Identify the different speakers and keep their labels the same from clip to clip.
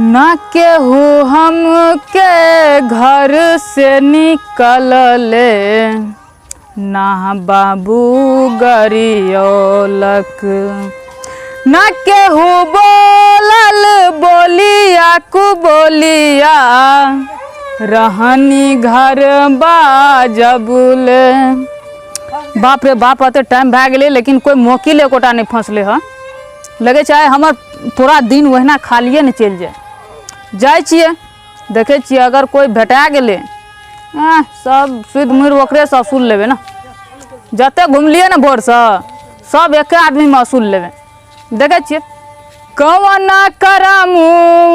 Speaker 1: ना केहू हमके घर से निकलले, ना बाबू गरियोलक, ना केहू बोलल बोलिया कु बोलिया, रहनी घर बाजबुले। बाप रे बाप, अते टाइम भए गेलै लेकिन कोई मोकिल एकोटा नहीं फंसले ह। लगे चाहे हमर पूरा दिन वहना खालिए न चल जाए छिए, देखे छिए अगर कोई भेटा गेले सब सुध मुड़ ओकरे से असूल लेबे ना। जते घुमलिए ना भोर से सब एक आदमी में असूल लेबे। देखे छिए कवना करमु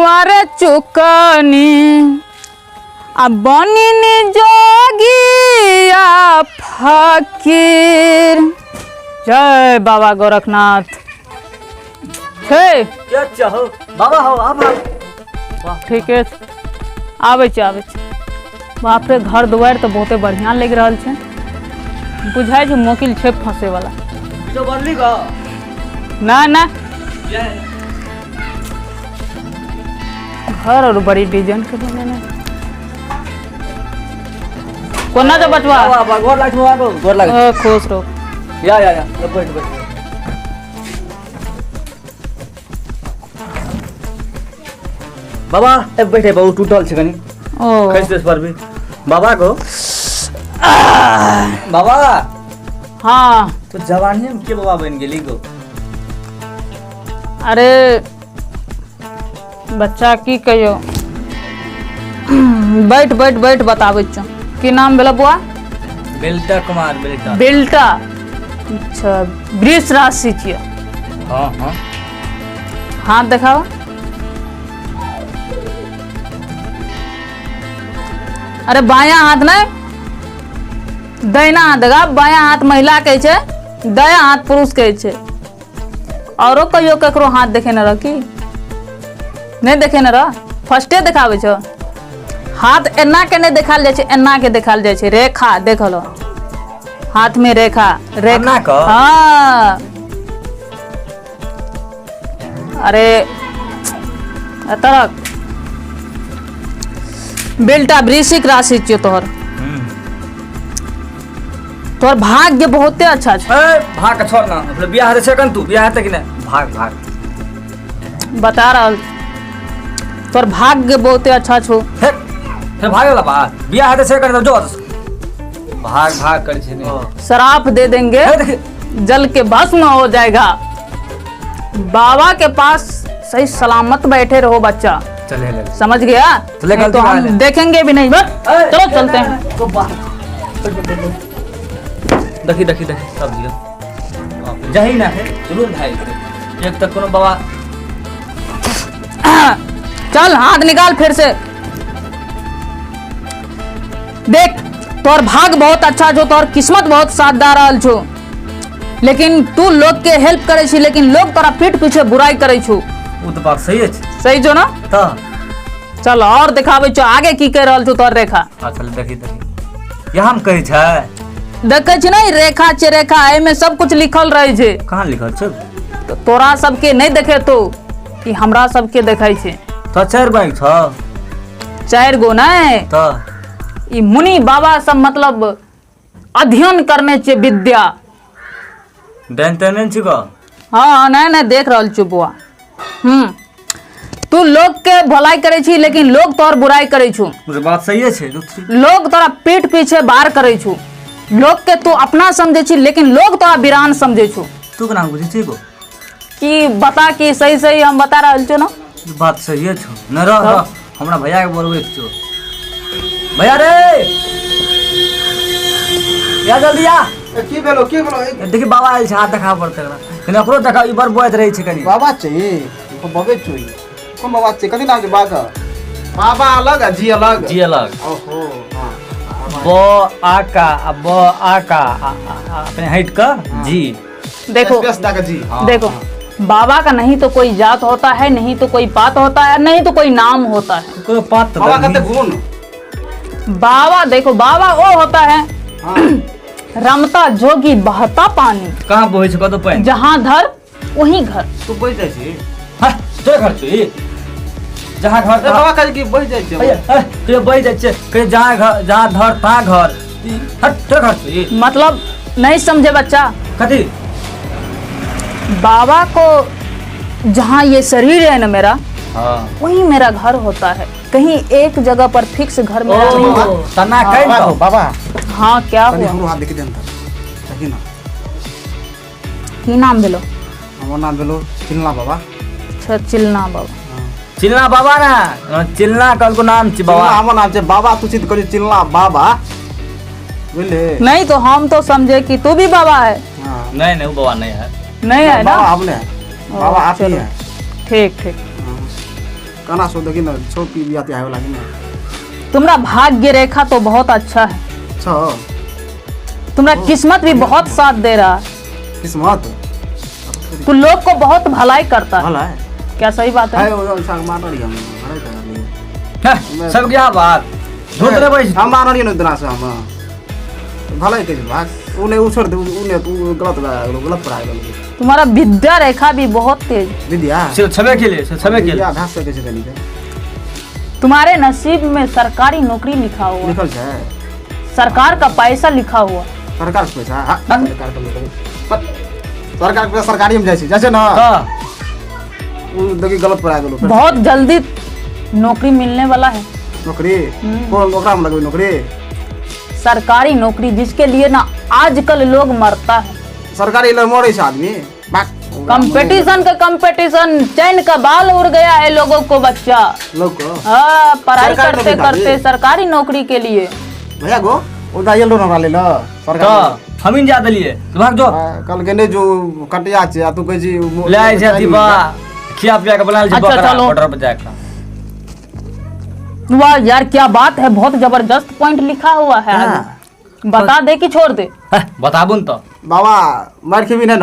Speaker 1: अरे चुकनी आ बनिनी जोगिया फकीर। जय बाबा गोरखनाथ। हे
Speaker 2: क्या चाहो बाबा हो आप
Speaker 1: ठीक है आबे छै। बाप रे घर दुआर तो बहुते बढ़िया लग रहा है, बुझाई छै मोकिल छै फंसे वाला।
Speaker 2: जो बनली गा
Speaker 1: ना ना घर और बड़ी डिजाइन के बने कोना जो बचवा
Speaker 2: बाबा गोर लाग बाबा गोर लाग
Speaker 1: खुश रहो।
Speaker 2: या बैठ बैठ। बाबा अब बैठे बाबू टूटल छै कनी
Speaker 1: ओ
Speaker 2: खस देस पर भी बाबा को बाबा।
Speaker 1: हाँ
Speaker 2: तो जवानी में के बाबा बन गेली गो।
Speaker 1: अरे बच्चा की कहियो, बैठ बैठ बैठ बताबै छ की नाम भेल बुआ?
Speaker 2: बेल्टा कुमार बेल्टा।
Speaker 1: बेल्टा, अच्छा वृष राशि छियै।
Speaker 2: हाँ हाँ
Speaker 1: हाथ देखाओ। अरे बायां हाथ नहीं दाहिना हाथ देगा। बायां हाथ महिला कहै छै, दायां हाथ पुरुष कहै छै। औरो कहियो ककरो हाथ देखे न रह की नहीं देखे न रह, फर्स्टे देखाबै छ। हाथ एना के नहीं देखाल जाय छै, एना के देखाल जाय छै। रेखा देख लो हाथ में रेखा
Speaker 2: एना क?
Speaker 1: हाँ अरे तरक बेल्टा वृश्चिक राशि छियो तोहर। तोहर भाग्य बहुते अच्छा छै।
Speaker 2: भाग के छोड़ ना, मतलब बियाह है सेकंड तू बियाह है कि नहीं भाग भाग
Speaker 1: बता रहल तोहर भाग्य बहुते अच्छा छो।
Speaker 2: फिर भागे वाला बात बियाह है सेकंड जो भाग भाग कर छै ने।
Speaker 1: श्राप दे देंगे जल के भस्म हो जाएगा। बाबा के पास सही सलामत बैठे रहो बच्चा,
Speaker 2: चले ले
Speaker 1: समझ गया?
Speaker 2: चले
Speaker 1: नहीं तो हम देखेंगे भी नहीं। बस चलो चलते हैं।
Speaker 2: देखी देखी देखी सब दियो जही ना है जरूर भाई एक तक कोनो बाबा।
Speaker 1: चल हाथ निकाल फिर से। देख तोर भाग बहुत अच्छा छो, तोर किस्मत बहुत साथ दे रहल छो, लेकिन तू लोग के हेल्प करे छी लेकिन लोग तोरा पीठ पीछे बुराई करे छो।
Speaker 2: वो तो बात सही है।
Speaker 1: सही छो ना?
Speaker 2: तो
Speaker 1: चल और दिखावे छो आगे की कह रहल छो तोर रेखा।
Speaker 2: हां चल देखी देखी यहाँ हम कहै छै
Speaker 1: देखे छी नहीं रेखा छे, रेखा ए में सब कुछ लिखल रहे छे।
Speaker 2: कहां लिखल छै?
Speaker 1: तो तोरा सबके नहीं देखे तो कि हमरा सबके देखाई छे।
Speaker 2: तो चार बैंक छ
Speaker 1: 4 गो नहीं
Speaker 2: तो
Speaker 1: ई मुनि बाबा सब मतलब अध्ययन करने छे विद्या।
Speaker 2: डेंटेन छी को
Speaker 1: हाँ नहीं नहीं देख रहल छो बुआ। तू लोग के भलाई करे छी लेकिन लोग तोर बुराई करे छू।
Speaker 2: मुझे बात सही है छे।
Speaker 1: लोग तोरा पीठ पीछे बार करे छू। लोग के तू अपना समझे छी लेकिन लोग तोरा वीरान समझे छू।
Speaker 2: तू केना बुझै छी गो
Speaker 1: कि बता कि सही सही हम बता रहल छो ना।
Speaker 2: बात सही है छो न रह हमरा भैया के बोलबै छो। भैया रे या जल्दी आ।
Speaker 3: की भेलो
Speaker 2: देखी बाबा आयल छै हाथ देखाब पड़तै एकरा कनी ओकरो देखा ई बार बोइत रहै छै कनी।
Speaker 3: बाबा चाहिए को बबे चाहिए कोन बाबा चाहिए कथि नाम छै बाबा? बाबा अलग आ जी अलग।
Speaker 2: जी अलग।
Speaker 3: ओहो हां
Speaker 2: ब आका ब आका अपने हट का जी।
Speaker 1: देखो
Speaker 3: स्पेस दा का जी।
Speaker 1: देखो बाबा का नहीं तो कोई जात होता है, नहीं तो कोई पात होता है, नहीं तो कोई नाम होता है।
Speaker 2: कोई पात
Speaker 3: बाबा कहते गुण।
Speaker 1: बाबा देखो बाबा वो होता है रमता जोगी बहता पानी।
Speaker 2: कहाँ बोहे छ कतो पानी?
Speaker 1: जहाँ धर वहीं घर।
Speaker 2: तू बोइ जाइ छी? हां तोरे घर छी? जहाँ घर
Speaker 3: ए बाबा कहे कि बहि जाइ छै
Speaker 2: कहियो बहि जाइ छै कहियो जहाँ घर जहाँ धर तहाँ घर हट तो घर से
Speaker 1: मतलब नहीं समझे बच्चा,
Speaker 2: कथी
Speaker 1: बाबा को जहाँ ये शरीर है ना मेरा,
Speaker 2: हाँ
Speaker 1: वही मेरा घर होता है। कहीं एक जगह पर फिक्स घर मेरा नहीं है।
Speaker 2: ओ तना कहीं
Speaker 3: बाबा
Speaker 2: तो
Speaker 3: बाबा
Speaker 1: हाँ क्या
Speaker 3: कनी
Speaker 1: हुआ?
Speaker 3: हमरो हाथ देखि देन त देखि ना
Speaker 1: की नाम भेलो?
Speaker 3: हमर नाम भेलो चिल्ला बाबा।
Speaker 1: अच्छा चिलना बाबा।
Speaker 2: चिल्ला बाबा ना चिल्ला कल को नाम छी
Speaker 3: बाबा
Speaker 2: बाबा
Speaker 3: हमर नाम छै बाबा, तू चित करी चिल्ला बाबा बुझले।
Speaker 1: नहीं तो हम तो समझे कि तू भी बाबा है।
Speaker 3: हां
Speaker 2: नहीं नहीं वो बाबा नहीं है
Speaker 1: नहीं है ना?
Speaker 3: बाबा आपने बाबा आप ही
Speaker 1: चलो।
Speaker 3: है।
Speaker 1: ठीक ठीक।
Speaker 3: कना सो देखि ना छोटी बियाती आवे लागी ना।
Speaker 1: तुम्हारा भाग्य रेखा तो बहुत अच्छा है,
Speaker 3: अच्छा
Speaker 1: तुम्हारा किस्मत भी बहुत साथ दे रहा है,
Speaker 3: किस्मत
Speaker 1: तू लोग को बहुत भलाई करता है।
Speaker 3: भला है
Speaker 1: क्या सही बात है?
Speaker 3: है वो संग मार रही हम भलाई कर रही
Speaker 2: हैं, सब क्या बात झूठ रे भाई
Speaker 3: हम मार रही न इतना से हम भलाई के भाग उने उछड़ दे उने तू गलत पढ़ा गेलो।
Speaker 1: तुम्हारा विद्या रेखा भी बहुत तेज।
Speaker 3: विद्या
Speaker 2: छबे के लिए छबे के लिए
Speaker 3: विद्या घास से कैसे कनी के
Speaker 1: तुम्हारे नसीब में सरकारी नौकरी लिखा हुआ,
Speaker 3: निकल छै
Speaker 1: सरकार का पैसा लिखा हुआ।
Speaker 3: सरकार के पैसा हाँ, सरकार के पैसा सरकार के सरकारी में जाय छै ना
Speaker 2: हां
Speaker 3: उ देखि गलत पढ़ा गेलो।
Speaker 1: बहुत जल्दी नौकरी मिलने वाला है,
Speaker 3: नौकरी कौन ओकरा में लगबै नौकरी?
Speaker 1: सरकारी नौकरी जिसके लिए ना आजकल लोग मरता है।
Speaker 3: सरकारी ले मरे छै आदमी
Speaker 1: कंपटीशन का कंपटीशन, चैन का बाल उड़ गया है लोगों को बच्चा।
Speaker 3: लोग को
Speaker 1: हाँ पढ़ाई
Speaker 3: सरकारी
Speaker 1: करते
Speaker 3: नौकरी
Speaker 1: करते
Speaker 3: खाली?
Speaker 1: सरकारी नौकरी के लिए।
Speaker 3: भैया गो ओ दायल रो ना ले ल
Speaker 2: तो
Speaker 3: सरकार
Speaker 2: हम ही जा दलिए भाग जो
Speaker 3: कल के ने जो कटिया छै आ तू कहै छी
Speaker 2: ले आइ छै दीबा खिया पिया के बनाल छै
Speaker 1: अच्छा,
Speaker 2: बकरा
Speaker 1: चलो।
Speaker 2: बॉर्डर पे जाके
Speaker 1: वाह यार क्या बात है, बहुत जबरदस्त पॉइंट लिखा हुआ है।
Speaker 3: हाँ।
Speaker 1: आगे बता दे कि छोड़ दे?
Speaker 2: बताबुन तो
Speaker 3: बाबा मार खेबी ना